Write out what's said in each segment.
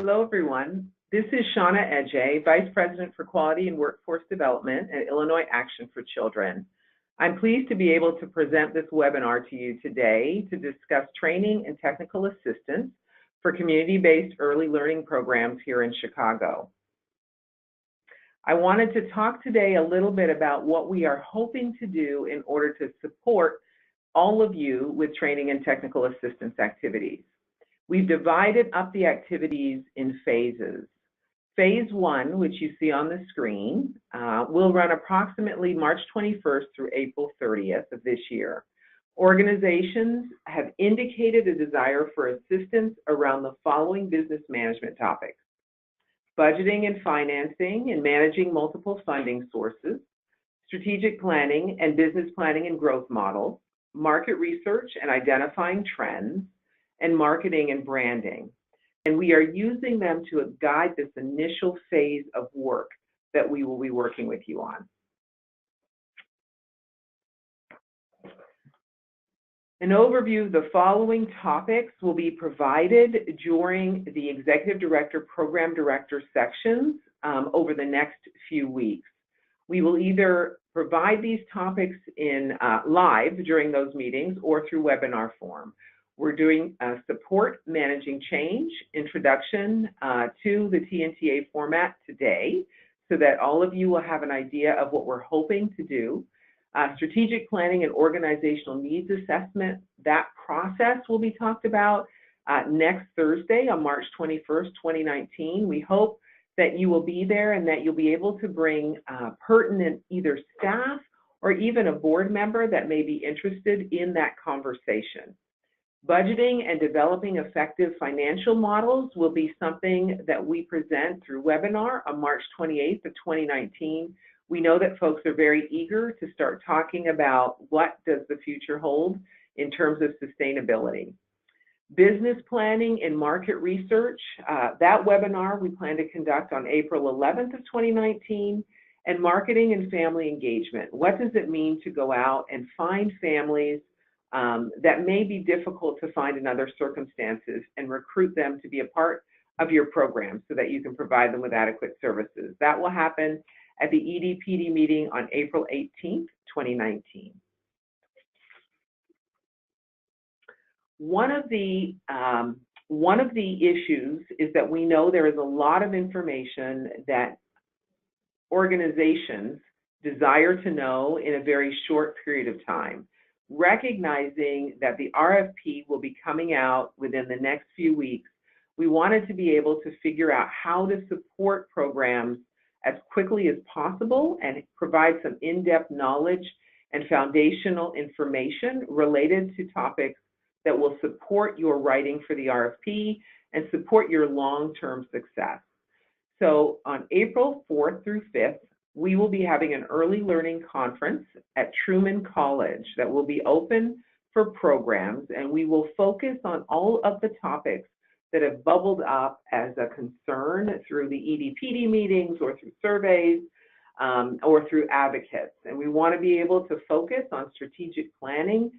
Hello, everyone. This is Shauna Ejay, Vice President for Quality and Workforce Development at Illinois Action for Children. I'm pleased to be able to present this webinar to you today to discuss training and technical assistance for community-based early learning programs here in Chicago. I wanted to talk today a little bit about what we are hoping to do in order to support all of you with training and technical assistance activities. We've divided up the activities in phases. Phase 1, which you see on the screen, will run approximately March 21st through April 30th of this year. Organizations have indicated a desire for assistance around the following business management topics: budgeting and financing and managing multiple funding sources, strategic planning and business planning and growth models, market research and identifying trends, and marketing and branding. And we are using them to guide this initial phase of work that we will be working with you on. An overview of the following topics will be provided during the Executive Director, Program Director sections over the next few weeks. We will either provide these topics in live during those meetings or through webinar form. We're doing support managing change, introduction to the TNTA format today, so that all of you will have an idea of what we're hoping to do. Strategic planning and organizational needs assessment, that process will be talked about next Thursday on March 21st, 2019. We hope that you will be there and that you'll be able to bring pertinent either staff or even a board member that may be interested in that conversation. Budgeting and developing effective financial models will be something that we present through webinar on March 28th of 2019. We know that folks are very eager to start talking about what does the future hold in terms of sustainability. Business planning and market research, that webinar we plan to conduct on April 11th of 2019. And marketing and family engagement. What does it mean to go out and find families that may be difficult to find in other circumstances and recruit them to be a part of your program so that you can provide them with adequate services? That will happen at the EDPD meeting on April 18th, 2019. One of the issues is that we know there is a lot of information that organizations desire to know in a very short period of time. Recognizing that the RFP will be coming out within the next few weeks, we wanted to be able to figure out how to support programs as quickly as possible and provide some in-depth knowledge and foundational information related to topics that will support your writing for the RFP and support your long-term success. So on April 4th through 5th, we will be having an early learning conference at Truman College that will be open for programs, and we will focus on all of the topics that have bubbled up as a concern through the EDPD meetings or through surveys or through advocates. And we want to be able to focus on strategic planning,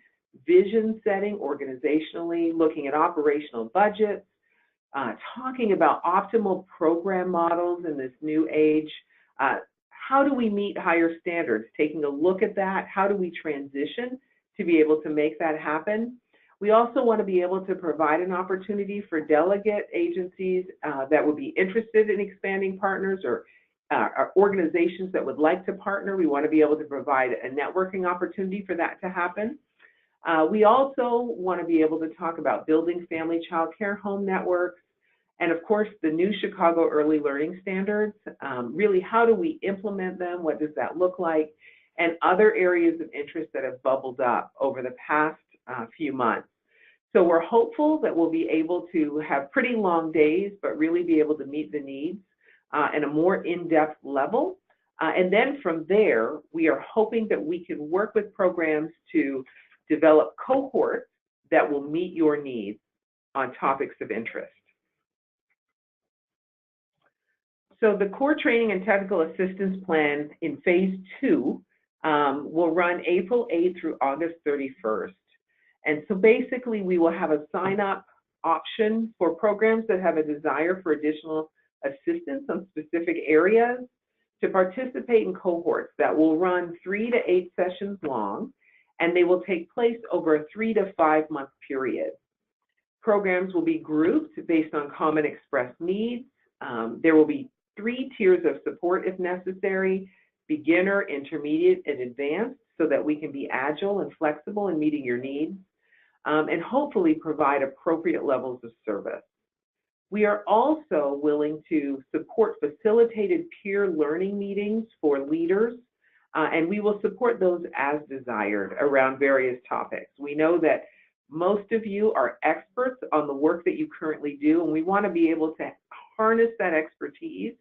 vision setting organizationally, looking at operational budgets, talking about optimal program models in this new age. How do we meet higher standards? Taking a look at that, how do we transition to be able to make that happen? We also want to be able to provide an opportunity for delegate agencies that would be interested in expanding partners or organizations that would like to partner. We want to be able to provide a networking opportunity for that to happen. We also want to be able to talk about building family child care home networks, and of course, the new Chicago Early Learning Standards. Really, how do we implement them? What does that look like? And other areas of interest that have bubbled up over the past few months. So we're hopeful that we'll be able to have pretty long days, but really be able to meet the needs at a more in-depth level. And then from there, we are hoping that we can work with programs to develop cohorts that will meet your needs on topics of interest. So the core training and technical assistance plan in phase 2 will run April 8th through August 31st. And so basically we will have a sign up option for programs that have a desire for additional assistance on specific areas to participate in cohorts that will run 3 to 8 sessions long, and they will take place over a 3 to 5 month period. Programs will be grouped based on common expressed needs. There will be 3 tiers of support if necessary: beginner, intermediate, and advanced, so that we can be agile and flexible in meeting your needs, and hopefully provide appropriate levels of service. We are also willing to support facilitated peer learning meetings for leaders, and we will support those as desired around various topics. We know that most of you are experts on the work that you currently do, and we want to be able to harness that expertise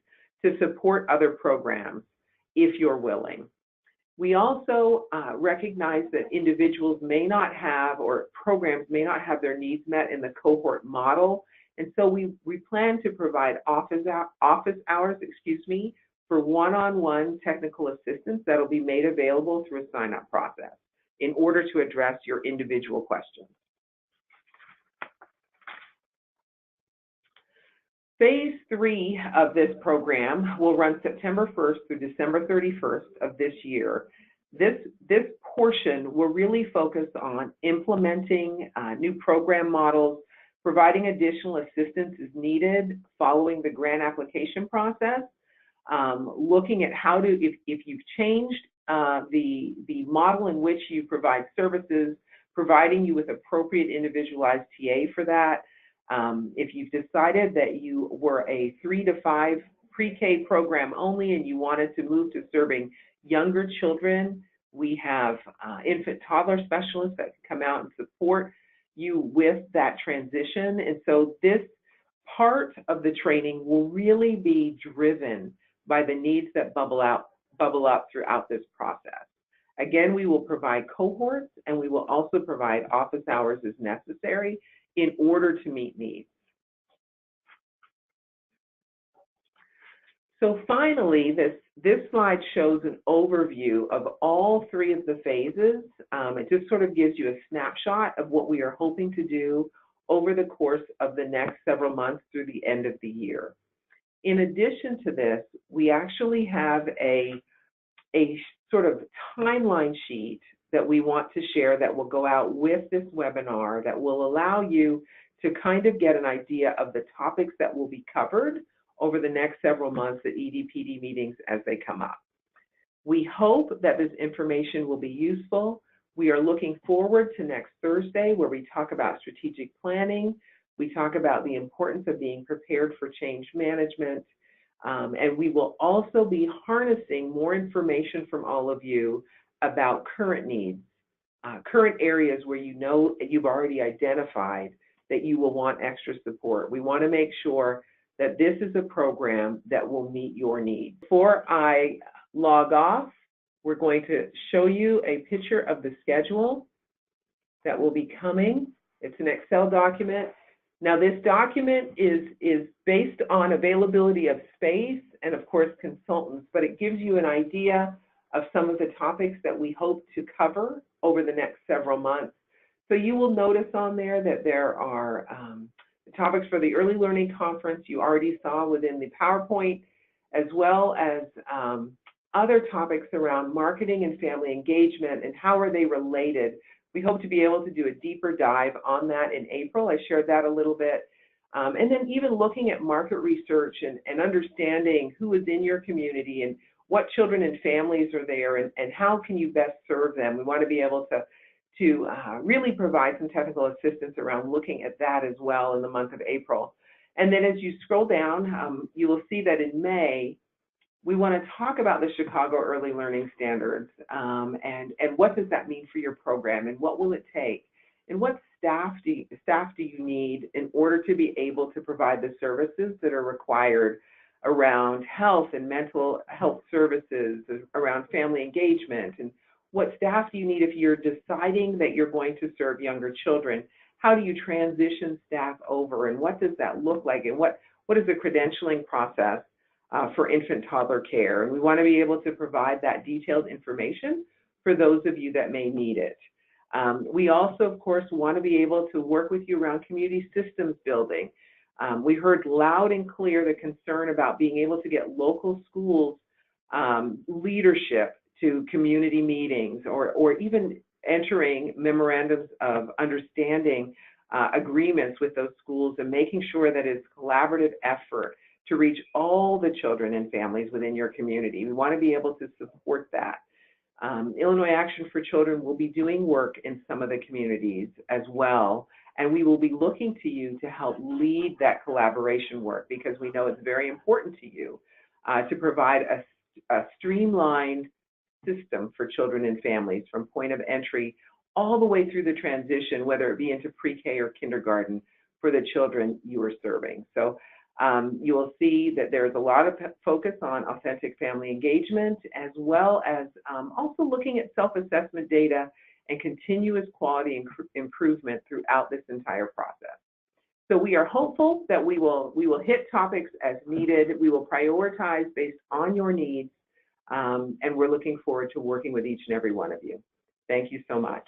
to support other programs if you're willing. We also recognize that individuals may not have, or programs may not have their needs met in the cohort model, and so we plan to provide office hours, for one-on-one technical assistance that will be made available through a sign-up process in order to address your individual questions. Phase 3 of this program will run September 1st through December 31st of this year. This portion will really focus on implementing new program models, providing additional assistance as needed following the grant application process, looking at how to, if you've changed the model in which you provide services, providing you with appropriate individualized TA for that. If you've decided that you were a 3 to 5 pre-K program only and you wanted to move to serving younger children, we have infant toddler specialists that can come out and support you with that transition. And so this part of the training will really be driven by the needs that bubble up throughout this process. Again, we will provide cohorts, and we will also provide office hours as necessary in order to meet needs. So finally, this slide shows an overview of all 3 of the phases. It just sort of gives you a snapshot of what we are hoping to do over the course of the next several months through the end of the year. In addition to this, we actually have a sort of timeline sheet that we want to share that will go out with this webinar that will allow you to kind of get an idea of the topics that will be covered over the next several months at EDPD meetings as they come up. We hope that this information will be useful. We are looking forward to next Thursday, where we talk about strategic planning. We talk about the importance of being prepared for change management. And we will also be harnessing more information from all of you about current needs, current areas where you know you've already identified that you will want extra support. We want to make sure that this is a program that will meet your needs. Before I log off, we're going to show you a picture of the schedule that will be coming. It's an Excel document. Now, this document is based on availability of space and, of course, consultants, but it gives you an idea of some of the topics that we hope to cover over the next several months. So you will notice on there that there are the topics for the Early Learning Conference you already saw within the PowerPoint, as well as other topics around marketing and family engagement and how are they related. We hope to be able to do a deeper dive on that in April. I shared that a little bit. And then even looking at market research and understanding who is in your community and what children and families are there and how can you best serve them. We want to be able to really provide some technical assistance around looking at that as well in the month of April. And then as you scroll down, you will see that in May, we want to talk about the Chicago Early Learning Standards and what does that mean for your program and what will it take and what staff do you need in order to be able to provide the services that are required around health and mental health services, around family engagement, and what staff do you need if you're deciding that you're going to serve younger children? How do you transition staff over and what does that look like and what is the credentialing process for infant toddler care? And we want to be able to provide that detailed information for those of you that may need it. We also, of course, want to be able to work with you around community systems building. We heard loud and clear the concern about being able to get local schools leadership to community meetings, or even entering memorandums of understanding agreements with those schools, and making sure that it's collaborative effort to reach all the children and families within your community. We want to be able to support that. Illinois Action for Children will be doing work in some of the communities as well, and we will be looking to you to help lead that collaboration work, because we know it's very important to you to provide a streamlined system for children and families from point of entry all the way through the transition, whether it be into pre-K or kindergarten, for the children you are serving. So you will see that there's a lot of focus on authentic family engagement, as well as also looking at self-assessment data and continuous quality improvement throughout this entire process. So we are hopeful that we will hit topics as needed. We will prioritize based on your needs, and we're looking forward to working with each and every one of you. Thank you so much.